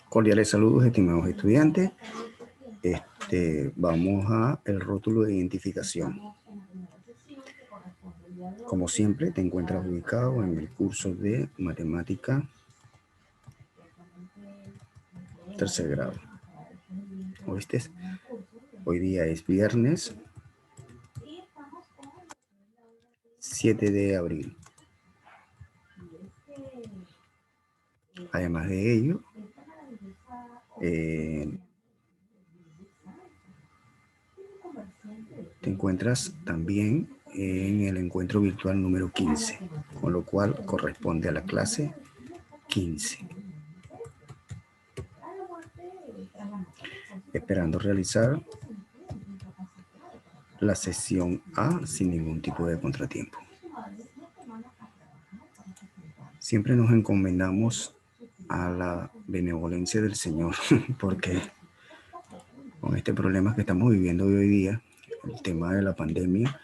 Cordiales saludos, estimados estudiantes. Vamos a el rótulo de identificación. Como siempre, te encuentras ubicado en el curso de matemática tercer grado. ¿Oíste? Hoy día es viernes 7 de abril. Además de ello, te encuentras también en el encuentro virtual número 15, con lo cual corresponde a la clase 15. Esperando realizar la sesión A sin ningún tipo de contratiempo. Siempre nos encomendamos a la benevolencia del Señor, porque con este problema que estamos viviendo hoy día, el tema de la pandemia,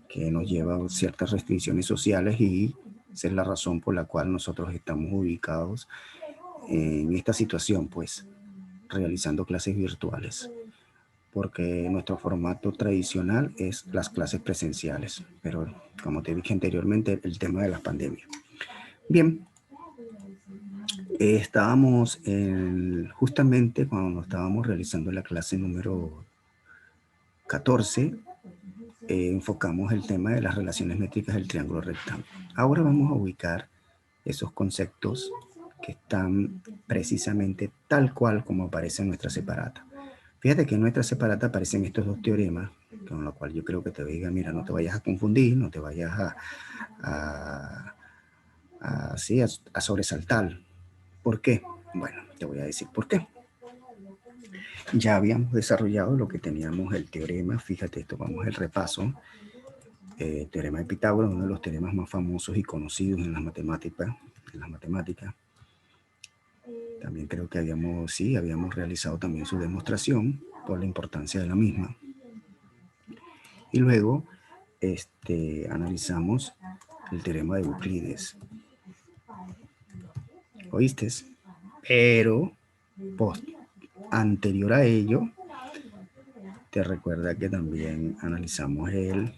que nos lleva a ciertas restricciones sociales, y esa es la razón por la cual nosotros estamos ubicados en esta situación, pues, realizando clases virtuales, porque nuestro formato tradicional es las clases presenciales, pero como te dije anteriormente, el tema de la pandemia. Bien, estábamos justamente cuando estábamos realizando la clase número 14, enfocamos el tema de las relaciones métricas del triángulo rectángulo. Ahora vamos a ubicar esos conceptos que están precisamente tal cual como aparece en nuestra separata. Fíjate que en nuestra separata aparecen estos dos teoremas, con lo cual yo creo que te diga, mira, no te vayas a confundir, no te vayas a sobresaltar. ¿Por qué? Bueno, te voy a decir por qué. Ya habíamos desarrollado lo que teníamos el teorema, fíjate esto, vamos al repaso. Teorema de Pitágoras, uno de los teoremas más famosos y conocidos en las matemáticas. También creo que habíamos realizado también su demostración por la importancia de la misma. Y luego analizamos el teorema de Euclides. ¿Oíste? Pero anterior a ello, te recuerda que también analizamos el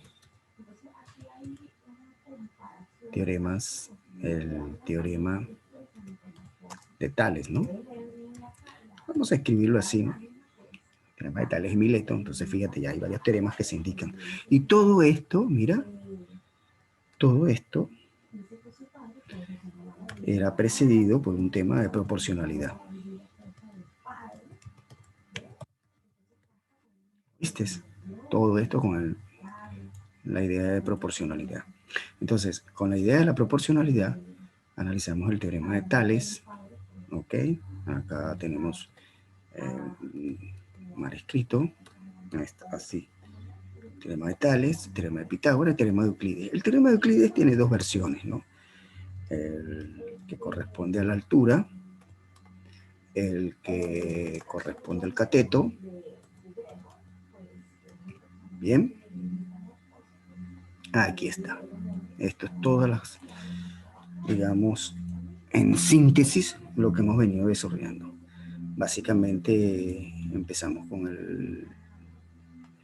teorema de Tales, ¿no? Vamos a escribirlo así, ¿no? Teorema de Tales y Mileto. Entonces, fíjate, ya hay varios teoremas que se indican. Y todo esto, mira, todo esto era precedido por un tema de proporcionalidad. ¿Viste? Todo esto con la idea de proporcionalidad. Entonces, con la idea de la proporcionalidad, analizamos el teorema de Tales. Ok, acá tenemos mal escrito. Así. Teorema de Tales, teorema de Pitágoras, teorema de Euclides. El teorema de Euclides tiene dos versiones, ¿no? El que corresponde a la altura, el que corresponde al cateto. Bien. Aquí está. Esto es todas las, digamos, en síntesis, lo que hemos venido desarrollando. Básicamente empezamos con el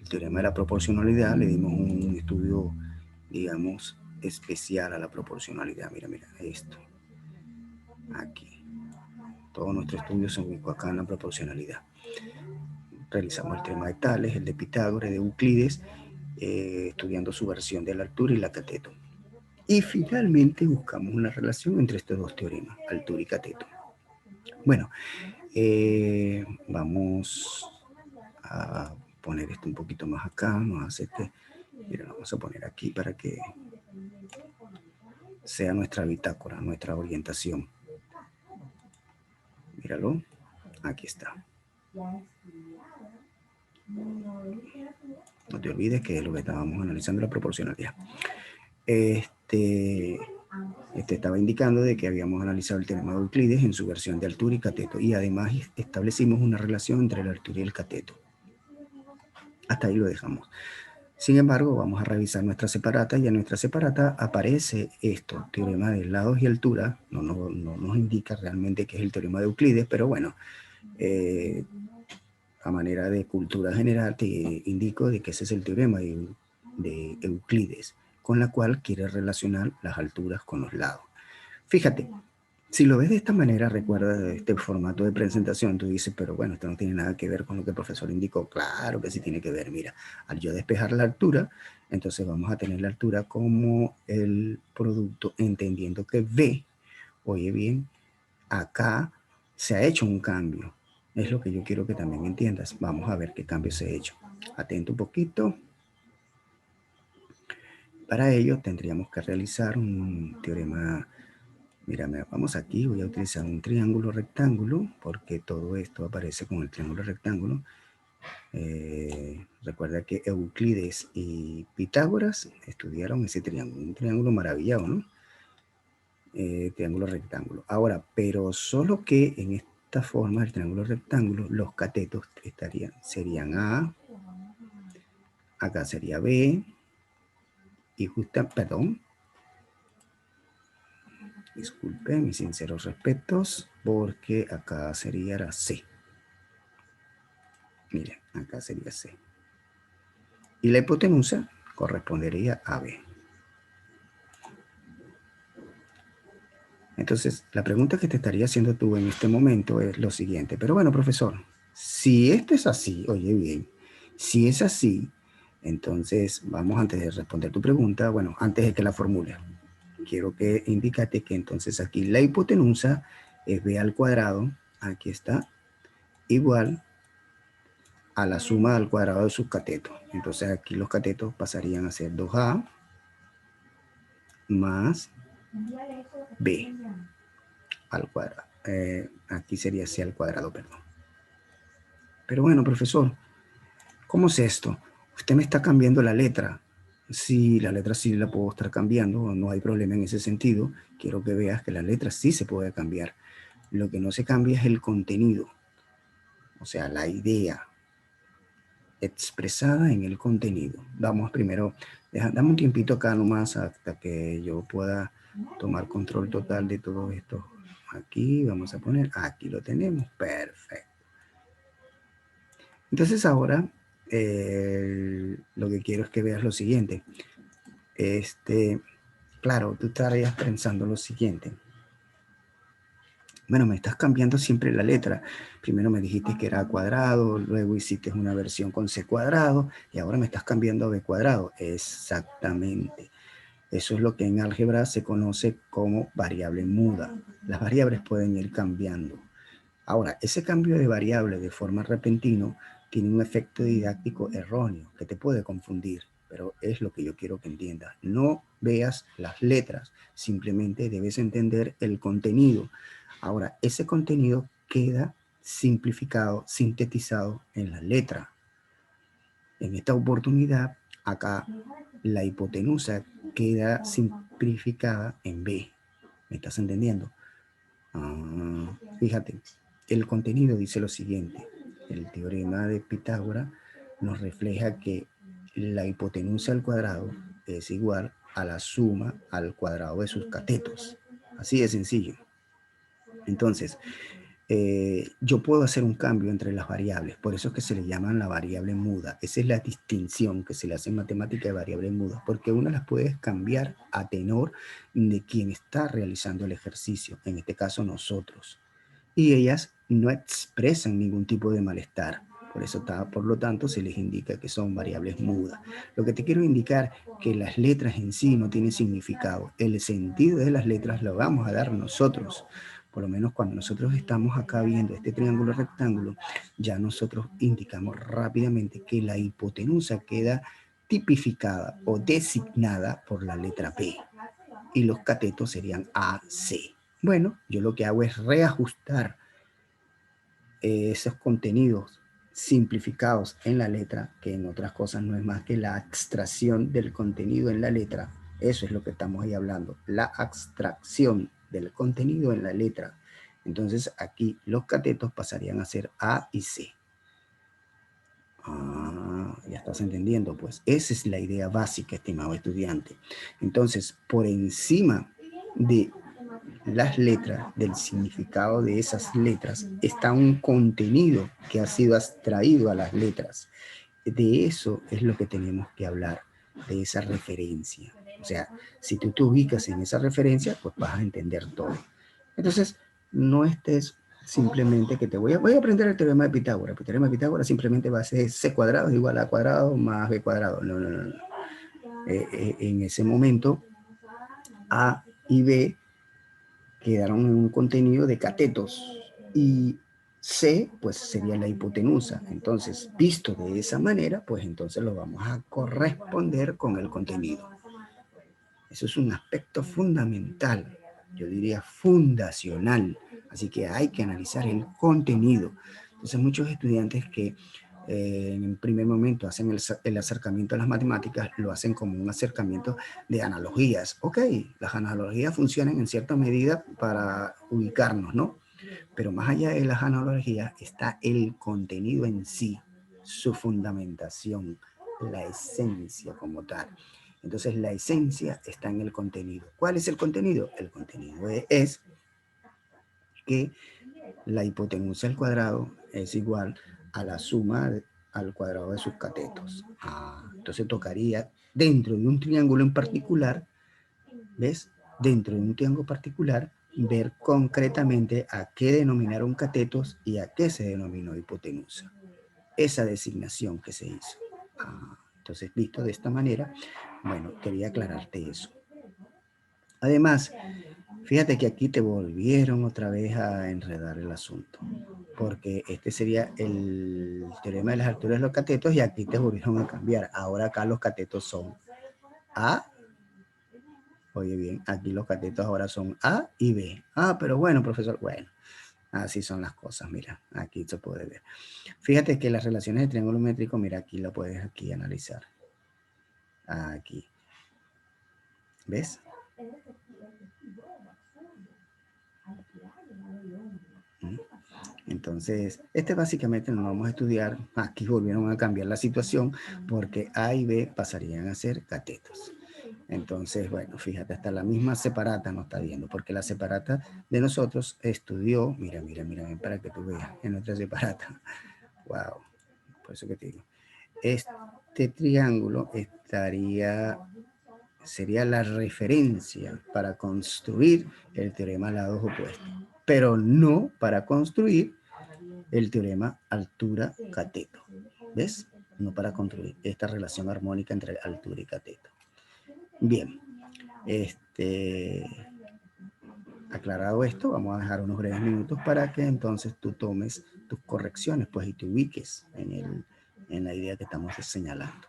teorema de la proporcionalidad, le dimos un estudio, digamos, especial a la proporcionalidad. Mira, esto. Aquí. Todo nuestro estudio se ubicó acá en la proporcionalidad. Realizamos el teorema de Tales, el de Pitágoras, de Euclides, estudiando su versión de la altura y la cateto. Y finalmente buscamos una relación entre estos dos teoremas, altura y cateto. Bueno, vamos a poner esto un poquito más acá, nos hace que, mira, lo vamos a poner aquí para que sea nuestra bitácora, nuestra orientación. Míralo, aquí está. No te olvides que lo que estábamos analizando es la proporcionalidad. Estaba indicando de que habíamos analizado el teorema de Euclides en su versión de altura y cateto, y además establecimos una relación entre la altura y el cateto. Hasta ahí lo dejamos. Sin embargo, vamos a revisar nuestra separata, y en nuestra separata aparece esto, teorema de lados y altura. No nos indica realmente qué es el teorema de Euclides, pero bueno, a manera de cultura general, te indico de que ese es el teorema de Euclides, con la cual quiere relacionar las alturas con los lados. Fíjate, si lo ves de esta manera, recuerda este formato de presentación, tú dices, pero bueno, esto no tiene nada que ver con lo que el profesor indicó. Claro que sí tiene que ver. Mira, al yo despejar la altura, entonces vamos a tener la altura como el producto, entendiendo que V, oye bien, acá se ha hecho un cambio. Es lo que yo quiero que también entiendas. Vamos a ver qué cambio se ha hecho. Atento un poquito. Para ello tendríamos que realizar un teorema. Mira, vamos aquí, voy a utilizar un triángulo rectángulo, porque todo esto aparece con el triángulo rectángulo. Recuerda que Euclides y Pitágoras estudiaron ese triángulo, un triángulo maravillado, ¿no? Triángulo rectángulo. Ahora, pero solo que en esta forma, el triángulo rectángulo, los catetos serían A, acá sería B, y perdón, disculpen mis sinceros respetos, porque acá sería C. Miren, acá sería C. Y la hipotenusa correspondería a B. Entonces, la pregunta que te estaría haciendo tú en este momento es lo siguiente. Pero bueno, profesor, si esto es así, oye bien, si es así, entonces vamos antes de responder tu pregunta, bueno, antes de que la formule, quiero que indicate que entonces aquí la hipotenusa es B al cuadrado, aquí está, igual a la suma al cuadrado de sus catetos. Entonces aquí los catetos pasarían a ser 2A más B al cuadrado. Aquí sería C al cuadrado, perdón. Pero bueno, profesor, ¿cómo es esto? Usted me está cambiando la letra. Sí, la letra sí la puedo estar cambiando, no hay problema en ese sentido. Quiero que veas que la letra sí se puede cambiar. Lo que no se cambia es el contenido, o sea, la idea expresada en el contenido. Vamos primero, dame un tiempito acá nomás hasta que yo pueda tomar control total de todo esto. Aquí vamos a poner, aquí lo tenemos, perfecto. Entonces ahora lo que quiero es que veas lo siguiente. Claro, tú estarías pensando lo siguiente. Bueno, me estás cambiando siempre la letra. Primero me dijiste que era A cuadrado, luego hiciste una versión con C cuadrado y ahora me estás cambiando a B cuadrado. Exactamente. Eso es lo que en álgebra se conoce como variable muda. Las variables pueden ir cambiando. Ahora, ese cambio de variable de forma repentina tiene un efecto didáctico erróneo que te puede confundir, pero es lo que yo quiero que entiendas. No veas las letras, simplemente debes entender el contenido. Ahora, ese contenido queda simplificado, sintetizado en la letra. En esta oportunidad, acá la hipotenusa queda simplificada en B. ¿Me estás entendiendo? Fíjate, el contenido dice lo siguiente. El teorema de Pitágoras nos refleja que la hipotenusa al cuadrado es igual a la suma al cuadrado de sus catetos. Así de sencillo. Entonces, yo puedo hacer un cambio entre las variables, por eso es que se le llaman la variable muda. Esa es la distinción que se le hace en matemática de variables mudas, porque una las puedes cambiar a tenor de quien está realizando el ejercicio, en este caso nosotros. Y ellas no expresan ningún tipo de malestar. Por lo tanto, se les indica que son variables mudas. Lo que te quiero indicar que las letras en sí no tienen significado. El sentido de las letras lo vamos a dar nosotros. Por lo menos cuando nosotros estamos acá viendo este triángulo rectángulo, ya nosotros indicamos rápidamente que la hipotenusa queda tipificada o designada por la letra P y los catetos serían AC. Bueno, yo lo que hago es reajustar esos contenidos simplificados en la letra, que en otras cosas no es más que la abstracción del contenido en la letra. Eso es lo que estamos ahí hablando, la abstracción del contenido en la letra. Entonces aquí los catetos pasarían a ser A y C. Ya estás entendiendo, pues esa es la idea básica, estimado estudiante. Entonces, por encima de las letras, del significado de esas letras, está un contenido que ha sido extraído a las letras. De eso es lo que tenemos que hablar, de esa referencia. O sea, si tú te ubicas en esa referencia, pues vas a entender todo. Entonces, no estés simplemente que voy a aprender el teorema de Pitágoras. El teorema de Pitágoras simplemente va a ser c cuadrado es igual a cuadrado más b cuadrado. No, no, no, no. En ese momento, A y B quedaron en un contenido de catetos y C pues sería la hipotenusa. Entonces, visto de esa manera, pues entonces lo vamos a corresponder con el contenido. Eso es un aspecto fundamental, yo diría fundacional. Así que hay que analizar el contenido. Entonces, muchos estudiantes que en el primer momento hacen el acercamiento a las matemáticas, lo hacen como un acercamiento de analogías. Ok, las analogías funcionan en cierta medida para ubicarnos, ¿no? Pero más allá de las analogías está el contenido en sí, su fundamentación, la esencia como tal. Entonces la esencia está en el contenido. ¿Cuál es el contenido? El contenido es que la hipotenusa al cuadrado es igual a la suma al cuadrado de sus catetos. Entonces tocaría dentro de un triángulo en particular, ¿ves? Dentro de un triángulo particular, ver concretamente a qué denominaron catetos y a qué se denominó hipotenusa. Esa designación que se hizo. Entonces, visto de esta manera, bueno, quería aclararte eso. Además, fíjate que aquí te volvieron otra vez a enredar el asunto, porque este sería el teorema de las alturas de los catetos y aquí te volvieron a cambiar. Ahora acá los catetos son A. Oye bien, aquí los catetos ahora son A y B. Pero bueno, profesor, bueno, así son las cosas, mira, aquí se puede ver. Fíjate que las relaciones de triángulo métrico, mira, aquí lo puedes aquí analizar. Aquí. ¿Ves? Entonces, este básicamente no lo vamos a estudiar. Aquí volvieron a cambiar la situación porque A y B pasarían a ser catetos. Entonces, bueno, fíjate, hasta la misma separata nos está viendo, porque la separata de nosotros estudió, mira, para que tú veas, en nuestra separata. Wow, por eso que te digo. Este triángulo sería la referencia para construir el teorema lados opuestos, pero no para construir el teorema altura-cateto. ¿Ves? No para construir esta relación armónica entre altura y cateto. Bien, aclarado esto, vamos a dejar unos breves minutos para que entonces tú tomes tus correcciones pues, y te ubiques en la idea que estamos señalando.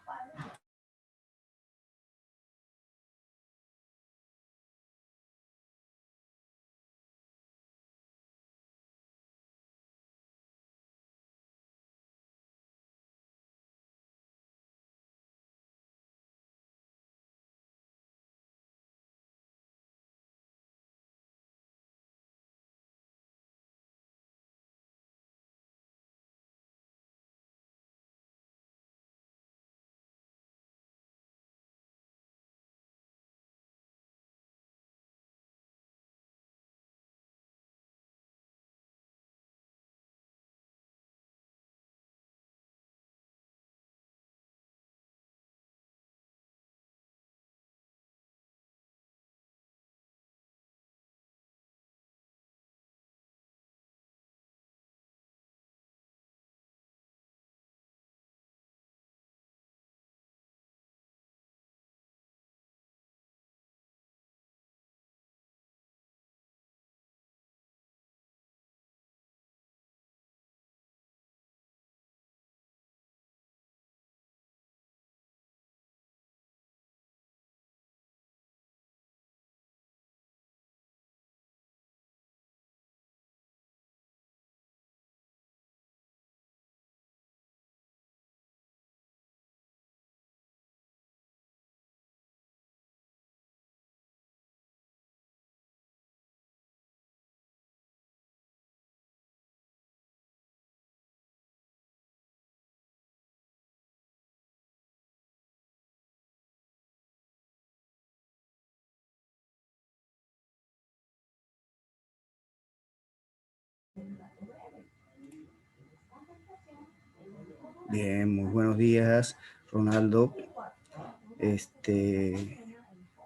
Bien, muy buenos días, Ronaldo.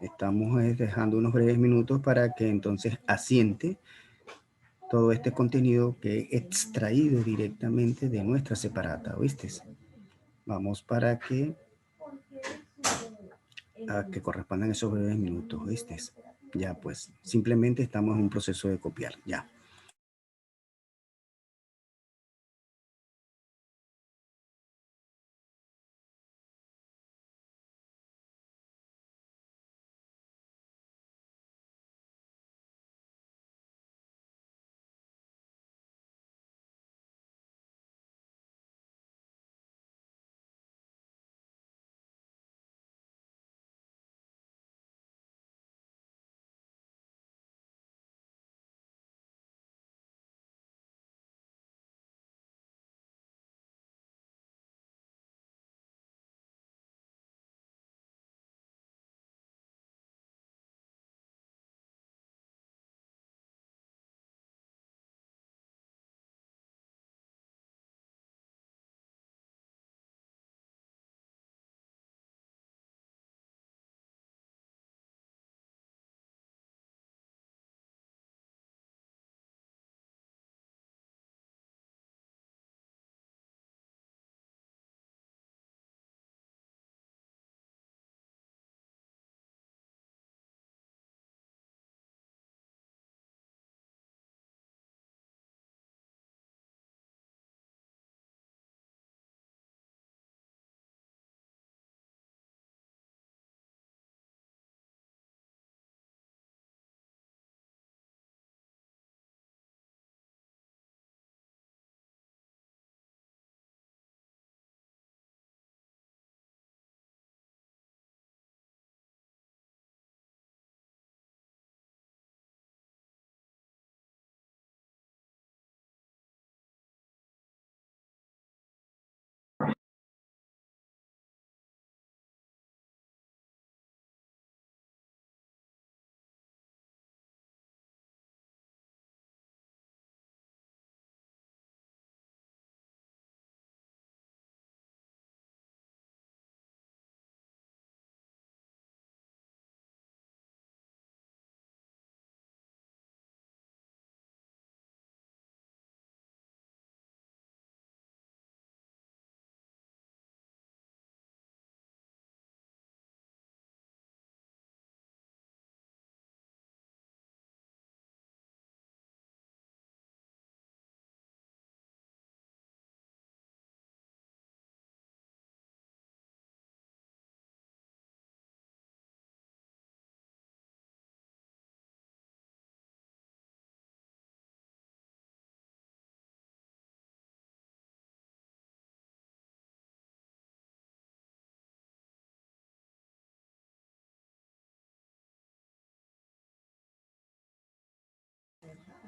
Estamos dejando unos breves minutos para que entonces asiente todo este contenido que he extraído directamente de nuestra separata, ¿oíste? Vamos para que correspondan esos breves minutos, ¿oíste? Ya, pues, simplemente estamos en un proceso de copiar, ya.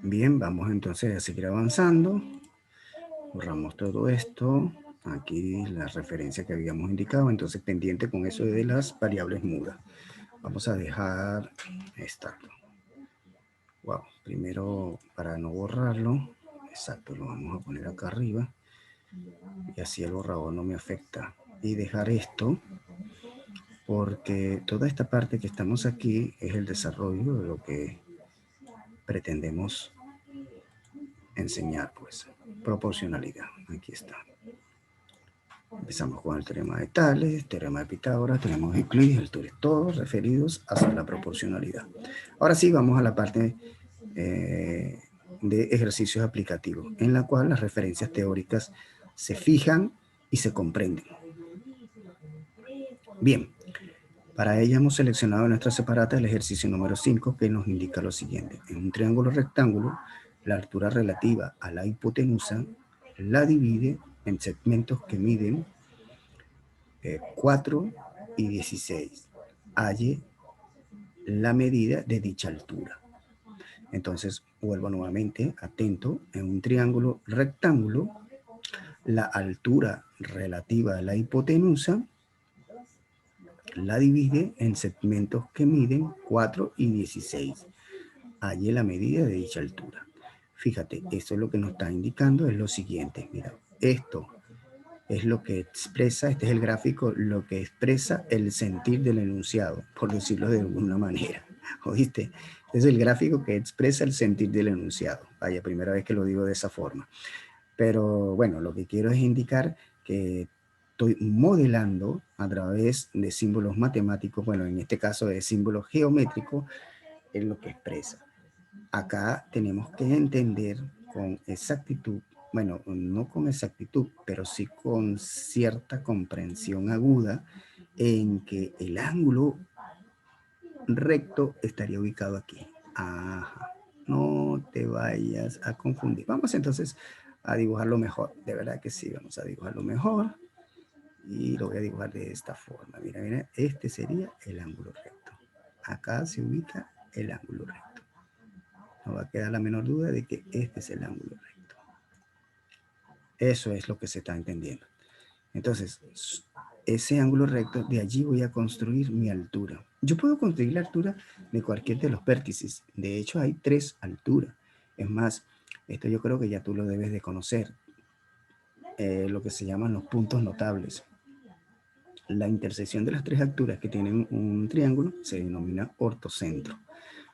Bien, vamos entonces a seguir avanzando. Borramos todo esto. Aquí la referencia que habíamos indicado. Entonces, pendiente con eso de las variables mudas. Vamos a dejar esta. Wow, primero para no borrarlo. Exacto, lo vamos a poner acá arriba. Y así el borrador no me afecta. Y dejar esto. Porque toda esta parte que estamos aquí es el desarrollo de lo que pretendemos enseñar, pues. Proporcionalidad. Aquí está. Empezamos con el teorema de Tales, teorema de Pitágoras, teorema de Euclides, Euclides, todos referidos hacia la proporcionalidad. Ahora sí, vamos a la parte de ejercicios aplicativos, en la cual las referencias teóricas se fijan y se comprenden. Bien, para ello hemos seleccionado en nuestra separata el ejercicio número 5, que nos indica lo siguiente. En un triángulo rectángulo, la altura relativa a la hipotenusa la divide en segmentos que miden 4 y 16. Halle la medida de dicha altura. Entonces, vuelvo nuevamente, atento, en un triángulo rectángulo, la altura relativa a la hipotenusa la divide en segmentos que miden 4 y 16. Halle la medida de dicha altura. Fíjate, esto es lo que nos está indicando, es lo siguiente. Mira, esto es lo que expresa, este es el gráfico, lo que expresa el sentir del enunciado, por decirlo de alguna manera. ¿Oíste? Es el gráfico que expresa el sentir del enunciado. Vaya, primera vez que lo digo de esa forma. Pero bueno, lo que quiero es indicar que estoy modelando a través de símbolos matemáticos, bueno, en este caso de símbolos geométricos, es lo que expresa. Acá tenemos que entender con exactitud, bueno, no con exactitud, pero sí con cierta comprensión aguda en que el ángulo recto estaría ubicado aquí. Ajá. No te vayas a confundir. Vamos entonces a dibujarlo mejor. De verdad que sí, vamos a dibujarlo mejor. Y lo voy a dibujar de esta forma. Mira, mira, este sería el ángulo recto. Acá se ubica el ángulo recto. No va a quedar la menor duda de que este es el ángulo recto. Eso es lo que se está entendiendo. Entonces, ese ángulo recto, de allí voy a construir mi altura. Yo puedo construir la altura de cualquier de los vértices. De hecho, hay 3 alturas. Es más, esto yo creo que ya tú lo debes de conocer. Lo que se llaman los puntos notables. La intersección de las 3 alturas que tienen un triángulo se denomina ortocentro.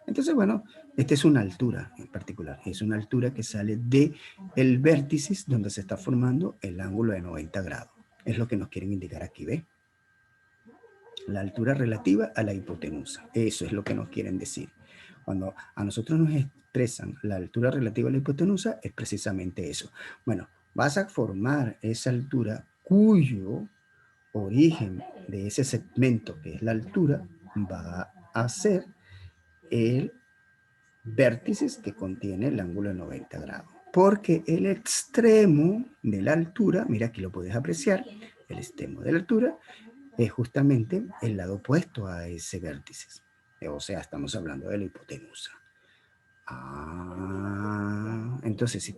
Entonces, bueno, esta es una altura en particular. Es una altura que sale de el vértice donde se está formando el ángulo de 90 grados. Es lo que nos quieren indicar aquí, ¿ve? La altura relativa a la hipotenusa. Eso es lo que nos quieren decir. Cuando a nosotros nos expresan la altura relativa a la hipotenusa, es precisamente eso. Bueno, vas a formar esa altura cuyo origen de ese segmento, que es la altura, va a ser el vértices que contiene el ángulo de 90 grados. Porque el extremo de la altura, mira aquí lo puedes apreciar, el extremo de la altura es justamente el lado opuesto a ese vértice. O sea, estamos hablando de la hipotenusa. Entonces,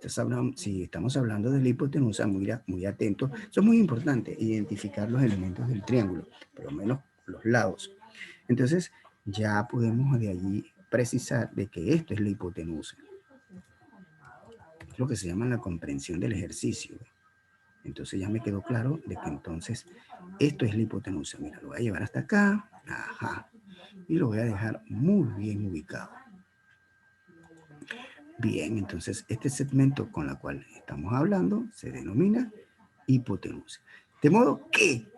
si estamos hablando de la hipotenusa, muy atento. Eso es muy importante, identificar los elementos del triángulo, por lo menos los lados. Entonces, ya podemos de allí precisar de que esto es la hipotenusa. Es lo que se llama la comprensión del ejercicio. Entonces ya me quedó claro de que entonces esto es la hipotenusa. Mira, lo voy a llevar hasta acá. Ajá. Y lo voy a dejar muy bien ubicado. Bien, entonces este segmento con el cual estamos hablando se denomina hipotenusa. De modo que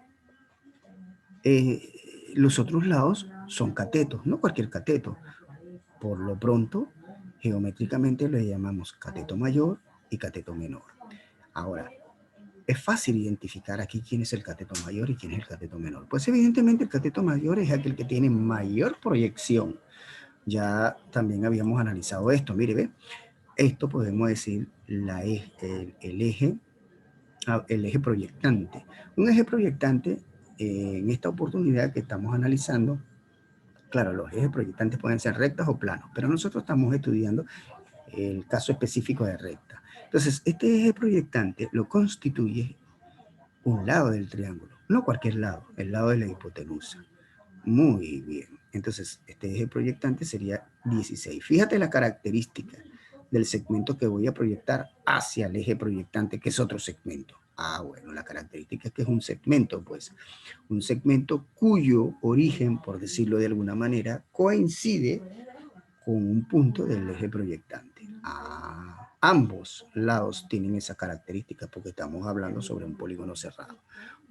los otros lados son catetos, no cualquier cateto. Por lo pronto, geométricamente le llamamos cateto mayor y cateto menor. Ahora, es fácil identificar aquí quién es el cateto mayor y quién es el cateto menor. Pues evidentemente el cateto mayor es aquel que tiene mayor proyección. Ya también habíamos analizado esto. Mire, ve, esto podemos decir el eje proyectante. Un eje proyectante, en esta oportunidad que estamos analizando, claro, los ejes proyectantes pueden ser rectas o planos, pero nosotros estamos estudiando el caso específico de recta. Entonces, este eje proyectante lo constituye un lado del triángulo, no cualquier lado, el lado de la hipotenusa. Muy bien. Entonces, este eje proyectante sería 16. Fíjate la característica del segmento que voy a proyectar hacia el eje proyectante, que es otro segmento. Bueno, la característica es que es un segmento, pues. Un segmento cuyo origen, por decirlo de alguna manera, coincide con un punto del eje proyectante. Ambos lados tienen esa característica porque estamos hablando sobre un polígono cerrado.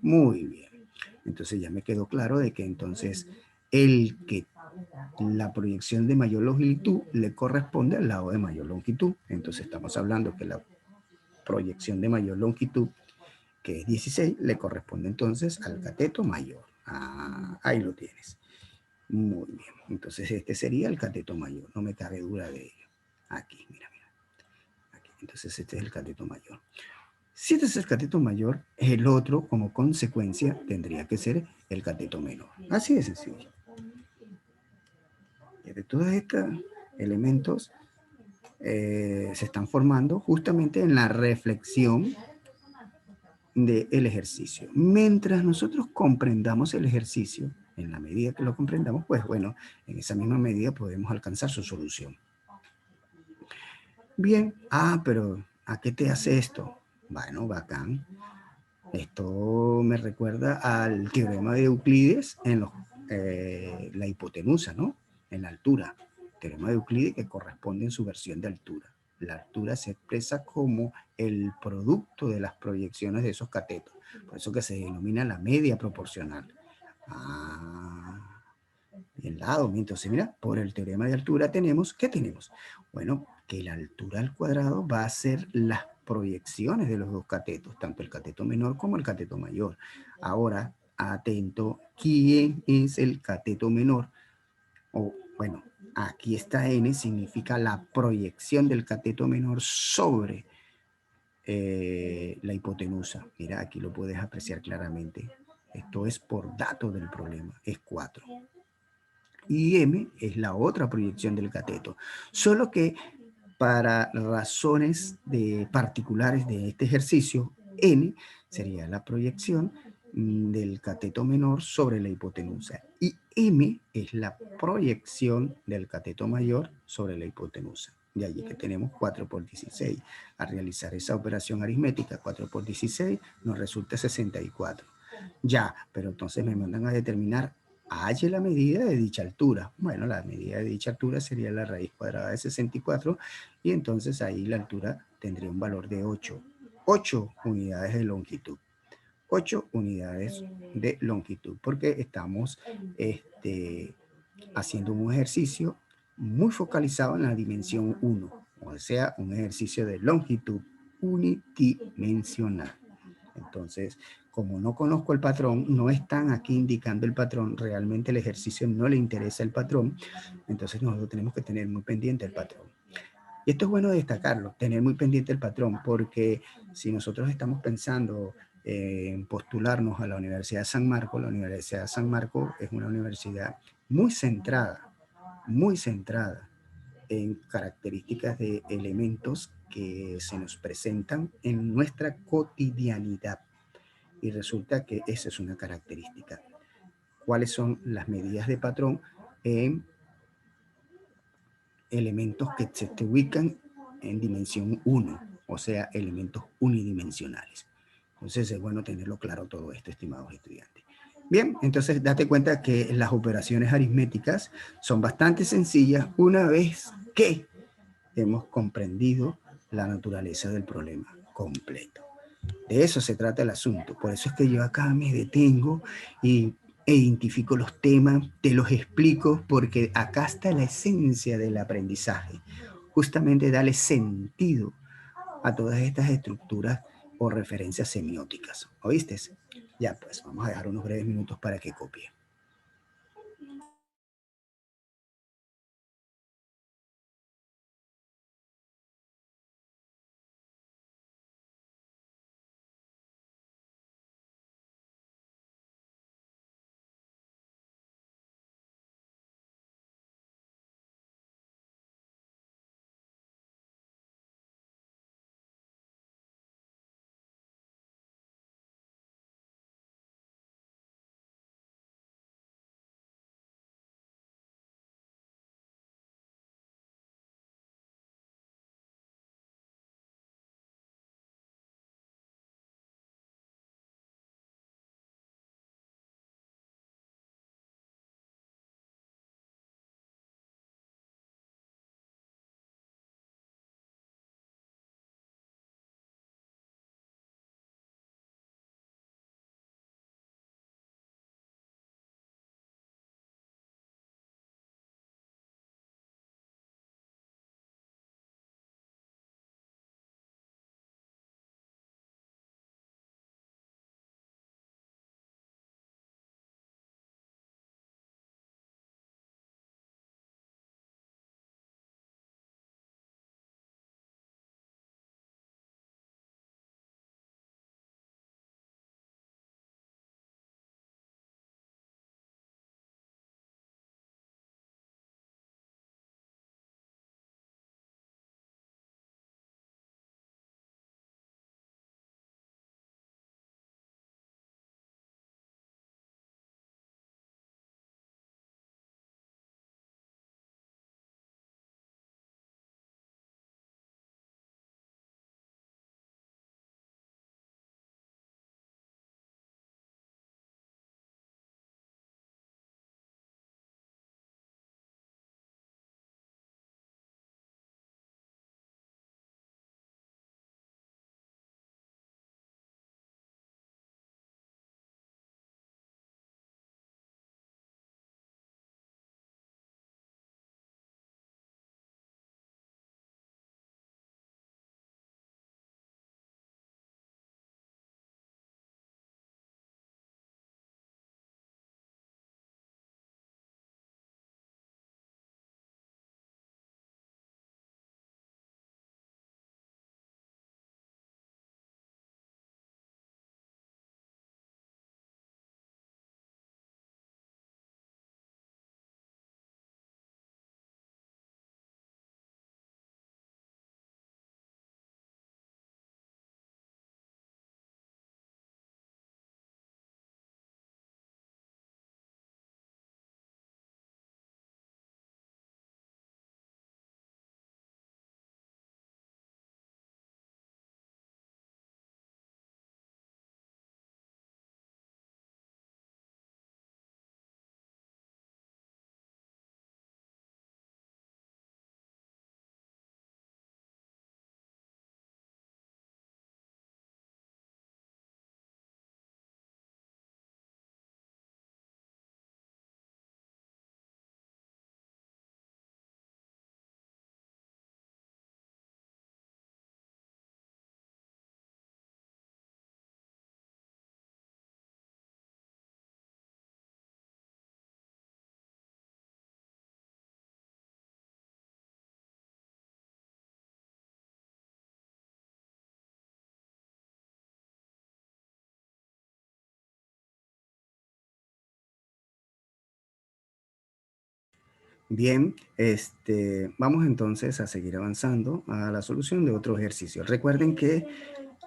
Muy bien. Entonces ya me quedó claro de que entonces la proyección de mayor longitud le corresponde al lado de mayor longitud. Entonces estamos hablando que la proyección de mayor longitud, que es 16, le corresponde entonces al cateto mayor. Ahí lo tienes. Muy bien. Entonces este sería el cateto mayor. No me cabe duda de ello. Aquí, mira, mira. Aquí. Entonces este es el cateto mayor. Si este es el cateto mayor, el otro, como consecuencia, tendría que ser el cateto menor. Así de sencillo. Y de todos estos elementos se están formando justamente en la reflexión del ejercicio. Mientras nosotros comprendamos el ejercicio, en la medida que lo comprendamos, pues bueno, en esa misma medida podemos alcanzar su solución. Bien, pero ¿a qué te hace esto? Bueno, bacán. Esto me recuerda al teorema de Euclides en la hipotenusa, ¿no? En la altura. Teorema de Euclides que corresponde en su versión de altura. La altura se expresa como el producto de las proyecciones de esos catetos. Por eso que se denomina la media proporcional. Ah, el lado. Entonces, mira, por el teorema de altura tenemos, ¿qué tenemos? Bueno, que la altura al cuadrado va a ser las proyecciones de los dos catetos, tanto el cateto menor como el cateto mayor. Ahora, atento, ¿quién es el cateto menor? O, bueno, aquí está n, significa la proyección del cateto menor sobre la hipotenusa. Mira, aquí lo puedes apreciar claramente. Esto es por dato del problema, es 4 y M es la otra proyección del cateto. Solo que para razones particulares de este ejercicio, N sería la proyección del cateto menor sobre la hipotenusa y M es la proyección del cateto mayor sobre la hipotenusa. De allí que tenemos 4 por 16. Al realizar esa operación aritmética, 4 por 16 nos resulta 64. Ya, pero entonces me mandan a determinar halle la medida de dicha altura. Bueno, la medida de dicha altura sería la raíz cuadrada de 64 y entonces ahí la altura tendría un valor de 8. 8 unidades de longitud. 8 unidades de longitud porque estamos haciendo un ejercicio muy focalizado en la dimensión 1, o sea, un ejercicio de longitud unidimensional. Entonces, como no conozco el patrón, no están aquí indicando el patrón, realmente el ejercicio no le interesa el patrón, entonces nosotros tenemos que tener muy pendiente el patrón. Y esto es bueno destacarlo, tener muy pendiente el patrón, porque si nosotros estamos pensando en postularnos a la Universidad de San Marcos, la Universidad de San Marcos es una universidad muy centrada en características de elementos que se nos presentan en nuestra cotidianidad. Y resulta que esa es una característica. ¿Cuáles son las medidas de patrón en elementos que se te ubican en dimensión 1, o sea, elementos unidimensionales? Entonces es bueno tenerlo claro todo esto, estimados estudiantes. Bien, entonces date cuenta que las operaciones aritméticas son bastante sencillas una vez que hemos comprendido la naturaleza del problema completo. De eso se trata el asunto. Por eso es que yo acá me detengo y identifico los temas, te los explico, porque acá está la esencia del aprendizaje. Justamente darle sentido a todas estas estructuras o referencias semióticas. ¿Oíste? Ya, pues vamos a dejar unos breves minutos para que copie. Bien, vamos entonces a seguir avanzando a la solución de otro ejercicio. Recuerden que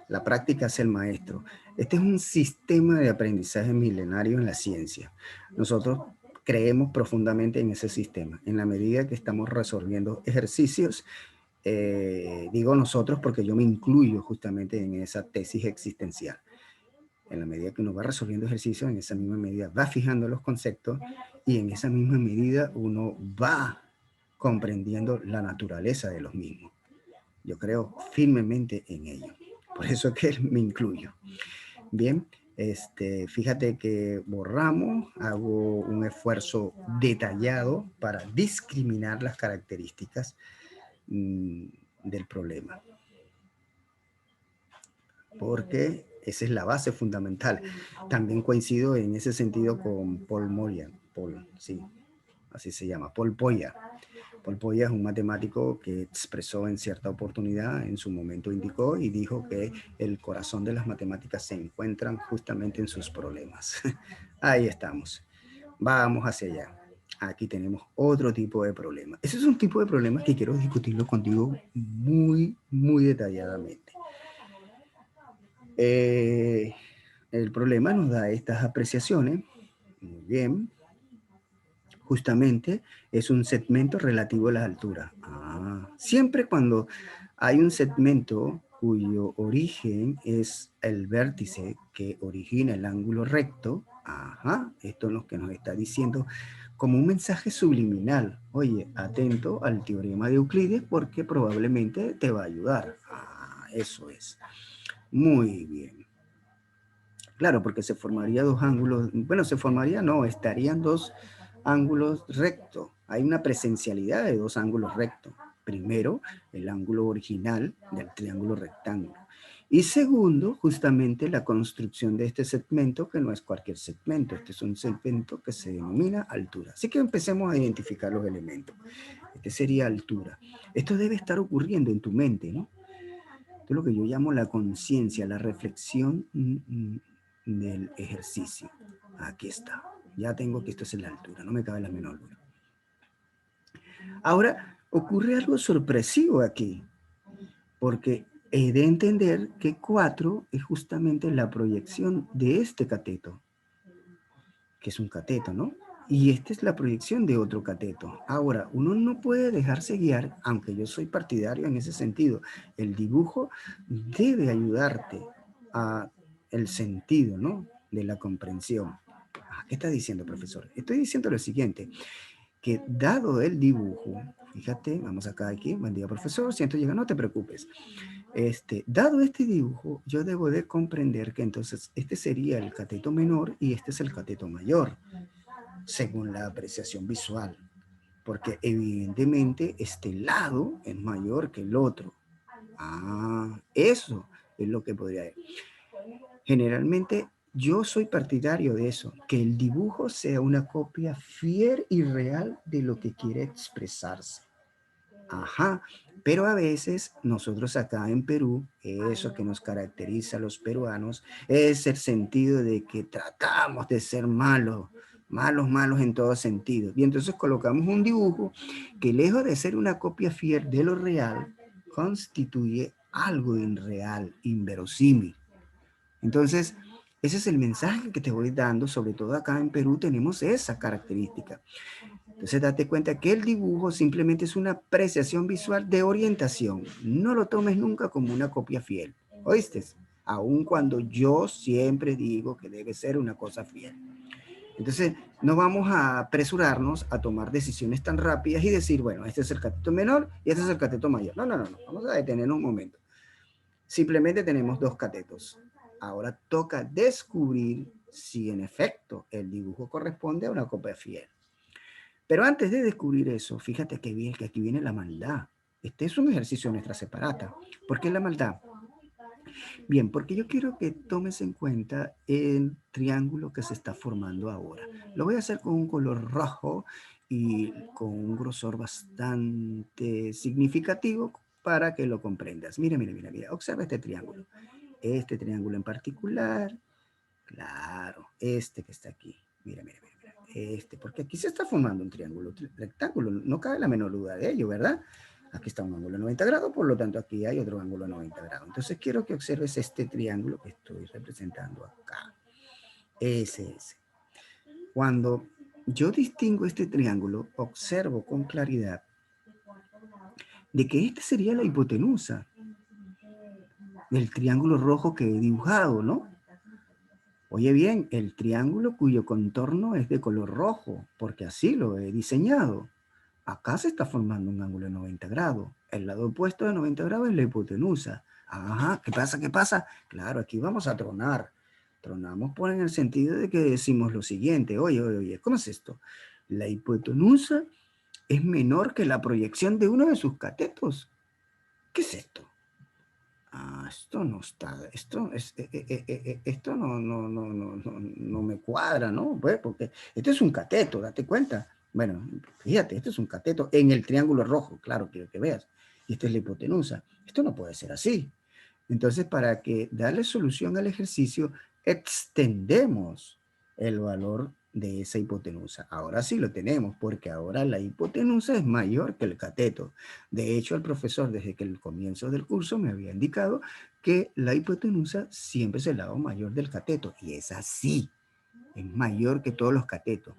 la práctica es el maestro. Este es un sistema de aprendizaje milenario en la ciencia. Nosotros creemos profundamente en ese sistema. En la medida que estamos resolviendo ejercicios, digo nosotros porque yo me incluyo justamente en esa tesis existencial. En la medida que uno va resolviendo ejercicios, en esa misma medida va fijando los conceptos y en esa misma medida uno va comprendiendo la naturaleza de los mismos. Yo creo firmemente en ello. Por eso es que me incluyo. Bien, fíjate que borramos, hago un esfuerzo detallado para discriminar las características del problema. Porque esa es la base fundamental. También coincido en ese sentido con Paul Moya, sí, así se llama, Paul Poya. Paul Poya es un matemático que expresó en cierta oportunidad, en su momento indicó y dijo que el corazón de las matemáticas se encuentran justamente en sus problemas. Ahí estamos. Vamos hacia allá. Aquí tenemos otro tipo de problema. Ese es un tipo de problema que quiero discutirlo contigo muy, muy detalladamente. El problema nos da estas apreciaciones. Muy bien. Justamente es un segmento relativo a las alturas. Siempre cuando hay un segmento cuyo origen es el vértice que origina el ángulo recto, esto es lo que nos está diciendo como un mensaje subliminal. Oye, atento al teorema de Euclides porque probablemente te va a ayudar. Eso es. Muy bien. Claro, porque se formaría dos ángulos, bueno, se formaría, no, estarían dos ángulos rectos. Hay una presencialidad de dos ángulos rectos. Primero, el ángulo original del triángulo rectángulo. Y segundo, justamente la construcción de este segmento, que no es cualquier segmento, este es un segmento que se denomina altura. Así que empecemos a identificar los elementos. Este sería altura. Esto debe estar ocurriendo en tu mente, ¿no? Esto es lo que yo llamo la conciencia, la reflexión del ejercicio. Aquí está. Ya tengo que esto es en la altura, no me cabe la menor duda. Ahora, ocurre algo sorpresivo aquí, porque he de entender que 4 es justamente la proyección de este cateto, que es un cateto, ¿no? Y esta es la proyección de otro cateto. Ahora, uno no puede dejarse guiar, aunque yo soy partidario en ese sentido. El dibujo debe ayudarte a el sentido, ¿no? De la comprensión. ¿Qué está diciendo, profesor? Estoy diciendo lo siguiente, que dado el dibujo, fíjate, vamos acá aquí, buen día, profesor, siento llegar, no te preocupes. Dado este dibujo, yo debo de comprender que entonces este sería el cateto menor y este es el cateto mayor, según la apreciación visual, porque evidentemente este lado es mayor que el otro. Eso es lo que podría ser. Generalmente yo soy partidario de eso, que el dibujo sea una copia fiel y real de lo que quiere expresarse. Pero a veces nosotros acá en Perú, eso que nos caracteriza a los peruanos, es el sentido de que tratamos de ser malos, malos en todo sentido. Y entonces colocamos un dibujo que lejos de ser una copia fiel de lo real, constituye algo irreal, inverosímil. Entonces, ese es el mensaje que te voy dando, sobre todo acá en Perú tenemos esa característica. Entonces, date cuenta que el dibujo simplemente es una apreciación visual de orientación. No lo tomes nunca como una copia fiel. ¿Oíste? Aun cuando yo siempre digo que debe ser una cosa fiel. Entonces, no vamos a apresurarnos a tomar decisiones tan rápidas y decir, bueno, este es el cateto menor y este es el cateto mayor. No. Vamos a detenernos un momento. Simplemente tenemos dos catetos. Ahora toca descubrir si en efecto el dibujo corresponde a una copia fiel. Pero antes de descubrir eso, fíjate que aquí viene la maldad. Este es un ejercicio de nuestra separata. ¿Por qué la maldad? Bien, porque yo quiero que tomes en cuenta el triángulo que se está formando ahora. Lo voy a hacer con un color rojo y con un grosor bastante significativo para que lo comprendas. Mira. Observa este triángulo. Este triángulo en particular. Claro, este que está aquí. Mira. porque aquí se está formando un triángulo rectángulo, no cabe la menor duda de ello, ¿verdad? Aquí está un ángulo de 90 grados, por lo tanto aquí hay otro ángulo de 90 grados. Entonces quiero que observes este triángulo que estoy representando acá. Ese. Cuando yo distingo este triángulo, observo con claridad de que esta sería la hipotenusa del triángulo rojo que he dibujado, ¿no? Oye bien, el triángulo cuyo contorno es de color rojo, porque así lo he diseñado. Acá se está formando un ángulo de 90 grados. El lado opuesto de 90 grados es la hipotenusa. Ajá, ¿qué pasa? ¿Qué pasa? Claro, aquí vamos a tronar. Tronamos por en el sentido de que decimos lo siguiente. Oye, ¿cómo es esto? La hipotenusa es menor que la proyección de uno de sus catetos. ¿Qué es esto? Esto no está, esto no me cuadra, ¿no? Pues porque este es un cateto, date cuenta. Bueno, fíjate, este es un cateto en el triángulo rojo, claro, quiero que veas. Y esta es la hipotenusa. Esto no puede ser así. Entonces, para que darle solución al ejercicio, extendemos el valor de esa hipotenusa. Ahora sí lo tenemos, porque ahora la hipotenusa es mayor que el cateto. De hecho, el profesor desde que el comienzo del curso me había indicado que la hipotenusa siempre es el lado mayor del cateto. Y es así, es mayor que todos los catetos.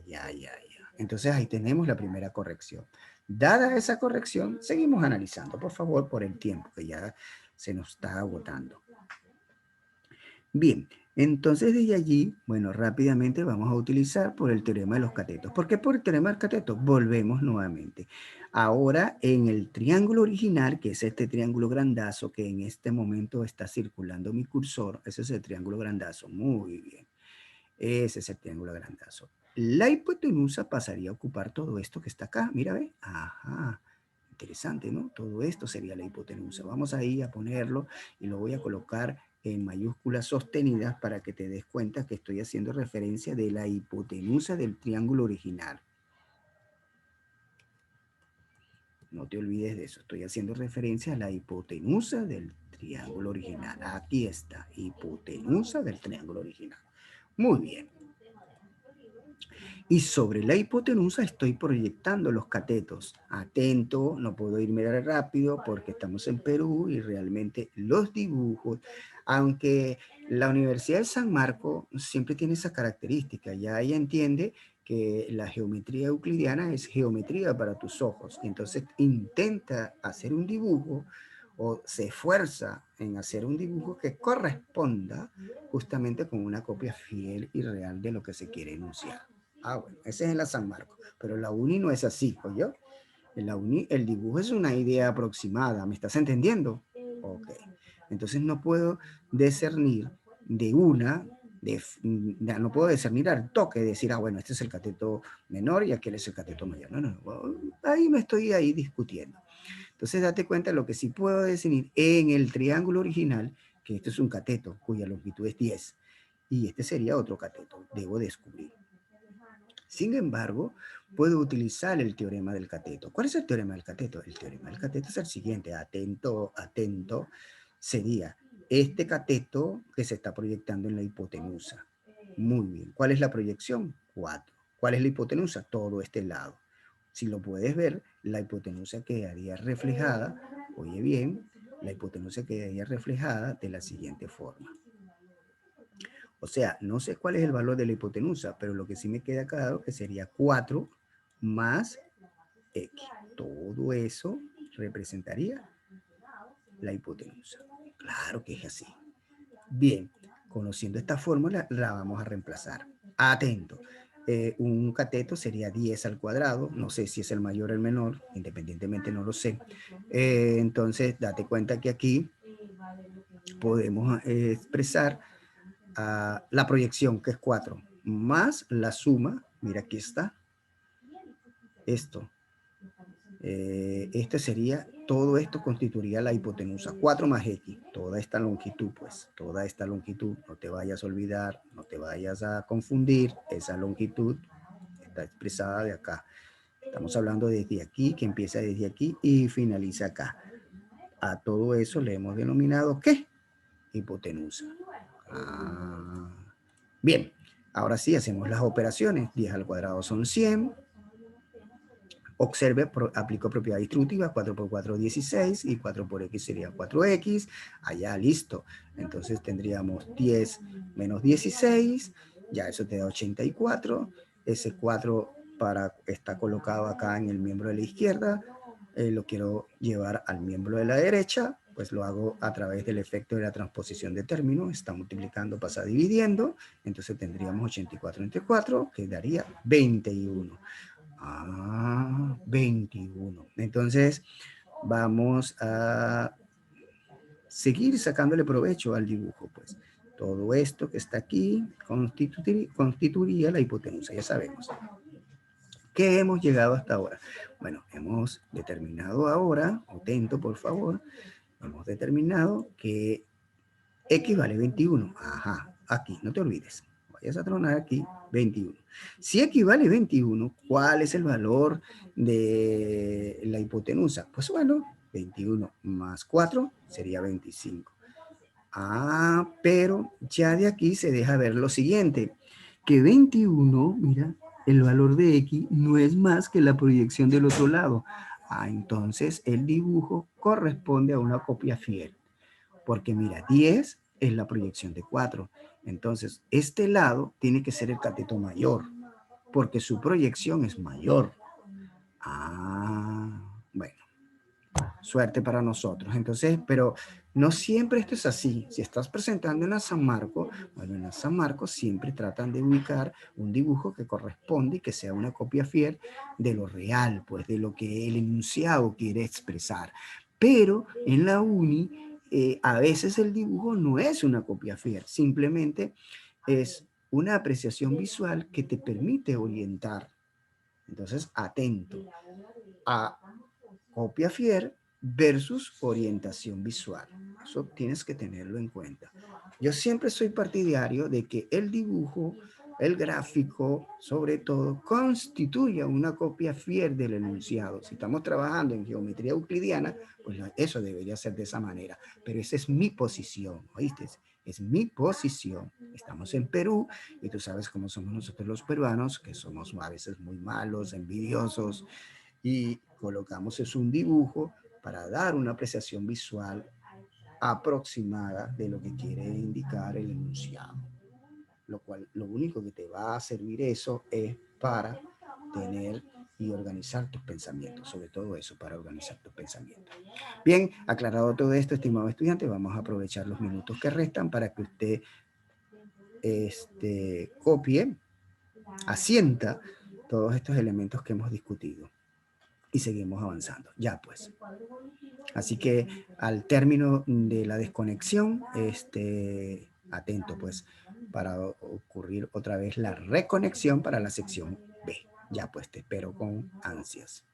Ya. Entonces ahí tenemos la primera corrección. Dada esa corrección, seguimos analizando, por favor, por el tiempo que ya se nos está agotando. Bien, entonces desde allí, bueno, rápidamente vamos a utilizar por el teorema de los catetos. ¿Por qué por el teorema del cateto? Volvemos nuevamente. Ahora en el triángulo original, que es este triángulo grandazo que en este momento está circulando mi cursor, ese es el triángulo grandazo, muy bien. Ese es el triángulo grandazo. La hipotenusa pasaría a ocupar todo esto que está acá. Mira, ve. Ajá. Interesante, ¿no? Todo esto sería la hipotenusa. Vamos ahí a ponerlo y lo voy a colocar en mayúsculas sostenidas para que te des cuenta que estoy haciendo referencia de la hipotenusa del triángulo original. No te olvides de eso. Estoy haciendo referencia a la hipotenusa del triángulo original. Aquí está, hipotenusa del triángulo original. Muy bien. Y sobre la hipotenusa estoy proyectando los catetos. Atento, no puedo irme rápido porque estamos en Perú y realmente los dibujos, aunque la Universidad de San Marcos siempre tiene esa característica, ya ella entiende que la geometría euclidiana es geometría para tus ojos. Entonces intenta hacer un dibujo o se esfuerza en hacer un dibujo que corresponda justamente con una copia fiel y real de lo que se quiere enunciar. Bueno, ese es en la San Marcos, pero la UNI no es así, ¿oyó? En la UNI el dibujo es una idea aproximada, ¿me estás entendiendo? Ok, entonces no puedo discernir de una, no puedo discernir al toque, decir, bueno, este es el cateto menor y aquel es el cateto mayor. No, ahí me estoy ahí discutiendo. Entonces date cuenta de lo que sí puedo definir en el triángulo original, que este es un cateto cuya longitud es 10, y este sería otro cateto, debo descubrir. Sin embargo, puedo utilizar el teorema del cateto. ¿Cuál es el teorema del cateto? El teorema del cateto es el siguiente, atento, sería este cateto que se está proyectando en la hipotenusa. Muy bien, ¿cuál es la proyección? 4. ¿Cuál es la hipotenusa? Todo este lado. Si lo puedes ver, la hipotenusa quedaría reflejada, oye bien, la hipotenusa quedaría reflejada de la siguiente forma. O sea, no sé cuál es el valor de la hipotenusa, pero lo que sí me queda claro que sería 4 más X. Todo eso representaría la hipotenusa. Claro que es así. Bien, conociendo esta fórmula, la vamos a reemplazar. Atento. Un cateto sería 10 al cuadrado. No sé si es el mayor o el menor, independientemente no lo sé. Entonces, date cuenta que aquí podemos expresar la proyección, que es 4, más la suma, mira aquí está, esto. Este sería, todo esto constituiría la hipotenusa, 4 más X, toda esta longitud, pues, toda esta longitud, no te vayas a olvidar, no te vayas a confundir, esa longitud está expresada de acá. Estamos hablando desde aquí, que empieza desde aquí y finaliza acá. A todo eso le hemos denominado, ¿qué? Hipotenusa. Bien, Ahora sí, hacemos las operaciones. 10 al cuadrado son 100. Observe, aplico propiedad distributiva, 4 por 4, 16, y 4 por x sería 4x. Allá, listo. Entonces tendríamos 10 menos 16, ya eso te da 84. Ese 4 está colocado acá en el miembro de la izquierda, lo quiero llevar al miembro de la derecha, pues lo hago a través del efecto de la transposición de términos. Está multiplicando, pasa dividiendo, entonces tendríamos 84 entre 4, que daría 21. 21. Entonces, vamos a seguir sacándole provecho al dibujo, pues. Todo esto que está aquí constituiría la hipotenusa, ya sabemos. ¿Qué hemos llegado hasta ahora? Bueno, hemos determinado ahora, atento por favor, hemos determinado que X vale 21. Ajá, aquí, no te olvides. Vayas a tronar aquí, 21. Si X vale 21, ¿cuál es el valor de la hipotenusa? Pues bueno, 21 más 4 sería 25. Pero ya de aquí se deja ver lo siguiente, que 21, mira, el valor de X no es más que la proyección del otro lado. Entonces el dibujo corresponde a una copia fiel. Porque mira, 10 es la proyección de 4. Entonces, este lado tiene que ser el cateto mayor, porque su proyección es mayor. Bueno, suerte para nosotros. Entonces, pero no siempre esto es así. Si estás presentando en la San Marcos, bueno, en la San Marcos siempre tratan de ubicar un dibujo que corresponde y que sea una copia fiel de lo real, pues de lo que el enunciado quiere expresar. Pero en la uni, a veces el dibujo no es una copia fiel, simplemente es una apreciación visual que te permite orientar. Entonces, atento a copia fiel versus orientación visual. Eso tienes que tenerlo en cuenta. Yo siempre soy partidario de que el dibujo, el gráfico, sobre todo, constituya una copia fiel del enunciado. Si estamos trabajando en geometría euclidiana, pues eso debería ser de esa manera. Pero esa es mi posición, ¿oíste? Es mi posición. Estamos en Perú y tú sabes cómo somos nosotros los peruanos, que somos a veces muy malos, envidiosos, y colocamos es un dibujo para dar una apreciación visual aproximada de lo que quiere indicar el enunciado. Lo único que te va a servir eso es para tener y organizar tus pensamientos, sobre todo eso, para organizar tus pensamientos. Bien, aclarado todo esto, estimado estudiante, vamos a aprovechar los minutos que restan para que usted copie, asienta todos estos elementos que hemos discutido. Y seguimos avanzando. Ya pues. Así que al término de la desconexión, atento pues para ocurrir otra vez la reconexión para la sección B. Ya pues te espero con ansias.